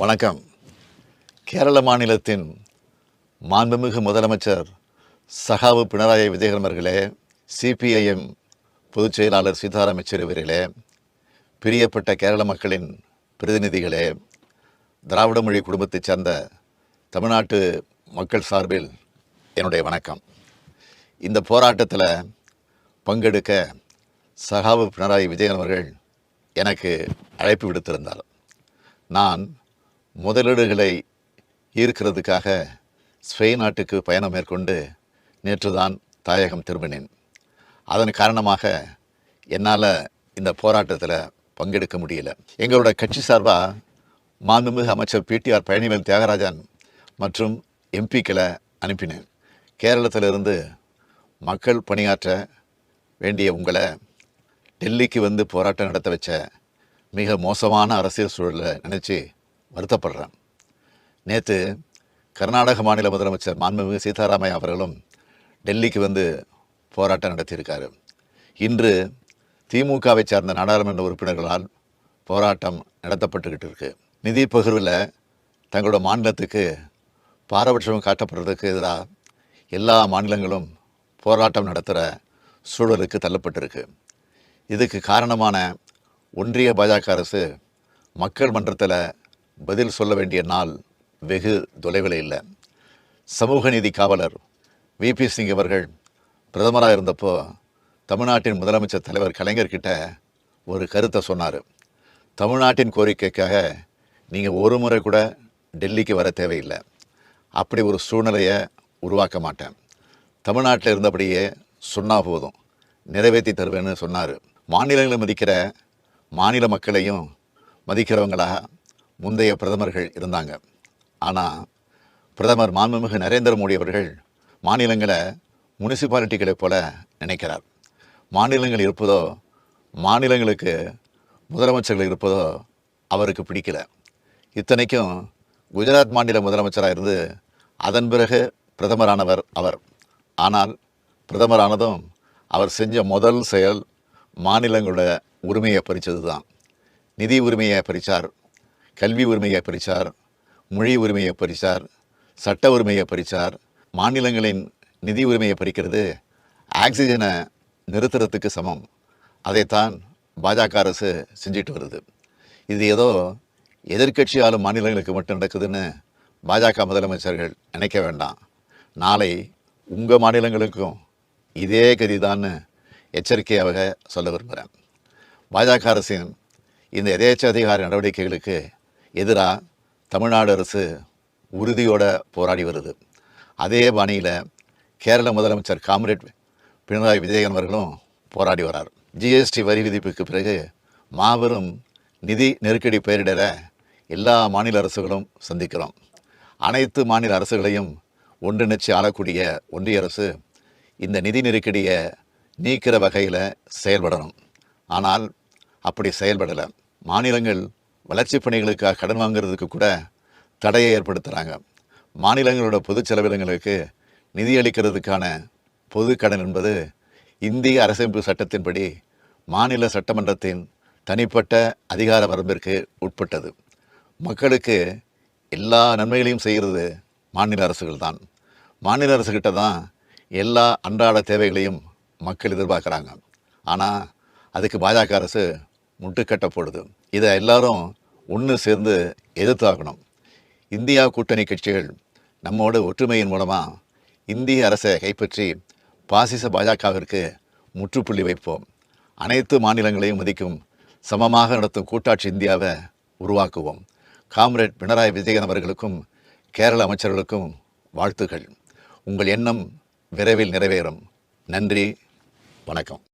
வணக்கம். கேரள மாநிலத்தின் மாண்புமிகு முதலமைச்சர் சகாவு பினராயி விஜயன் அவர்களே, சிபிஐஎம் பொதுச் செயலாளர் சீதாராம் யெச்சூரி அவர்களே, பிரியப்பட்ட கேரள மக்களின் பிரதிநிதிகளே, திராவிட மொழி குடும்பத்தைச் சேர்ந்த தமிழ்நாட்டு மக்கள் சார்பில் என்னுடைய வணக்கம். இந்த போராட்டத்தில் பங்கெடுக்க சகாவு பினராயி விஜயன் அவர்கள் எனக்கு அழைப்பு விடுத்திருந்தார். நான் முதலீடுகளை ஈர்க்கிறதுக்காக ஸ்பெயின் நாட்டுக்கு பயணம் மேற்கொண்டு நேற்று தான் தாயகம் திரும்பினேன். அதன் காரணமாக என்னால் இந்த போராட்டத்தில் பங்கெடுக்க முடியல. எங்களோட கட்சி சார்பாக மாண்புமிகு அமைச்சர் பிடிஆர் பழனிவேல் தியாகராஜன் மற்றும் எம்பிக்களை அனுப்பினேன். கேரளத்திலிருந்து மக்கள் பணியாற்ற வேண்டிய உங்களை டெல்லிக்கு வந்து போராட்டம் நடத்த வச்ச மிக மோசமான அரசியல் சூழலை நினச்சி வருத்தப்படுறேன். நேற்று கர்நாடக மாநில முதலமைச்சர் மாண்புமிகு சீதாராமையா அவர்களும் டெல்லிக்கு வந்து போராட்டம் நடத்தியிருக்காரு. இன்று திமுகவை சார்ந்த நாடாளுமன்ற உறுப்பினர்களால் போராட்டம் நடத்தப்பட்டுக்கிட்டு இருக்கு. நிதி பகிர்வில் தங்களோட மாநிலத்துக்கு பாரபட்சம் காட்டப்படுறதுக்கு எதிராக எல்லா மாநிலங்களும் போராட்டம் நடத்துகிற சூழலுக்கு தள்ளப்பட்டிருக்கு. இதுக்கு காரணமான ஒன்றிய பாஜக அரசு மக்கள் மன்றத்தில் பதில் சொல்ல வேண்டிய நாள் வெகு தொலைவில் இல்லை. சமூக நீதி காவலர் விபி சிங் அவர்கள் பிரதமராக இருந்தப்போ தமிழ்நாட்டின் முதலமைச்சர் தலைவர் கலைஞர்கிட்ட ஒரு கருத்தை சொன்னார். தமிழ்நாட்டின் கோரிக்கைக்காக நீங்கள் ஒரு முறை கூட டெல்லிக்கு வர தேவையில்லை, அப்படி ஒரு சூழ்நிலையை உருவாக்க மாட்டேன், தமிழ்நாட்டில் இருந்தபடியே சொன்னால் போதும், நிறைவேற்றி தருவேன்னு சொன்னார். மாநிலங்களை மதிக்கிற மாநில மக்களையும் மதிக்கிறவங்களாக முந்தைய பிரதமர்கள் இருந்தாங்க. ஆனால் பிரதமர் மாண்புமிகு நரேந்திர மோடி அவர்கள் மாநிலங்களை முனிசிபாலிட்டிகளை போல நினைக்கிறார். மாநிலங்கள் இருப்பதோ மாநிலங்களுக்கு முதலமைச்சர்கள் இருப்பதோ அவருக்கு பிடிக்கல. இத்தனைக்கும் குஜராத் மாநில முதலமைச்சராக இருந்து அதன் பிறகு பிரதமரானவர் அவர். ஆனால் பிரதமரானதும் அவர் செஞ்ச முதல் செயல் மாநிலங்களோட உரிமையை பறித்தது தான். நிதி உரிமையை பறித்தார், கல்வி உரிமையை பறித்தார், மொழி உரிமையை பறித்தார், சட்ட உரிமையை பறித்தார். மாநிலங்களின் நிதி உரிமையை பறிக்கிறது ஆக்சிஜனை நிறுத்துறதுக்கு சமம். அதைத்தான் பாஜக அரசு செஞ்சிட்டு வருது. இது ஏதோ எதிர்க்கட்சி ஆளும் மாநிலங்களுக்கு மட்டும் நடக்குதுன்னு பாஜக முதலமைச்சர்கள் நினைக்க வேண்டாம். நாளை உங்கள் மாநிலங்களுக்கும் இதே கதிதான்னு எச்சரிக்கையாக சொல்ல விரும்புகிறேன். பாஜக அரசின் இந்த எதேச்சதிகார நடவடிக்கைகளுக்கு எதிராக தமிழ்நாடு அரசு உறுதியோடு போராடி வருது. அதே பாணியில் கேரள முதலமைச்சர் காம்ரேட் பினராயி விஜயன் அவர்களும் போராடி வரார். ஜிஎஸ்டி வரி விதிப்புக்கு பிறகு மாபெரும் நிதி நெருக்கடி பெயரிடற எல்லா மாநில அரசுகளும் சந்திக்கிறோம். அனைத்து மாநில அரசுகளையும் ஒன்றிணைச்சு ஆளக்கூடிய ஒன்றிய அரசு இந்த நிதி நெருக்கடியை நீக்கிற வகையில் செயல்படணும். ஆனால் அப்படி செயல்படலை. மாநிலங்கள் வளர்ச்சி பணிகளுக்காக கடன் வாங்கிறதுக்கு கூட தடையை ஏற்படுத்துகிறாங்க. மாநிலங்களோட பொது செலவினங்களுக்கு நிதி அளிக்கிறதுக்கான பொது கடன் என்பது இந்திய அரசமைப்பு சட்டத்தின்படி மாநில சட்டமன்றத்தின் தனிப்பட்ட அதிகார வரம்பிற்கு உட்பட்டது. மக்களுக்கு எல்லா நன்மைகளையும் செய்கிறது மாநில அரசுகள் தான். மாநில அரசுகிட்ட தான் எல்லா அன்றாட தேவைகளையும் மக்கள் எதிர்பார்க்குறாங்க. ஆனால் அதுக்கு பாஜக அரசு முட்டுக்கட்டை போடுது. இதை எல்லாரும் ஒன்று சேர்ந்து எதிர்த்தாகணும். இந்தியா கூட்டணி கட்சிகள் நம்மோட ஒற்றுமையின் மூலமாக இந்திய அரசை கைப்பற்றி பாசிச பாஜகவிற்கு முற்றுப்புள்ளி வைப்போம். அனைத்து மாநிலங்களையும் மதிக்கும் சமமாக நடத்தும் கூட்டாட்சி இந்தியாவை உருவாக்குவோம். காம்ரேட் பினராயி விஜயன் அவர்களுக்கும் கேரள அமைச்சர்களுக்கும் வாழ்த்துக்கள். உங்கள் எண்ணம் விரைவில் நிறைவேறும். நன்றி, வணக்கம்.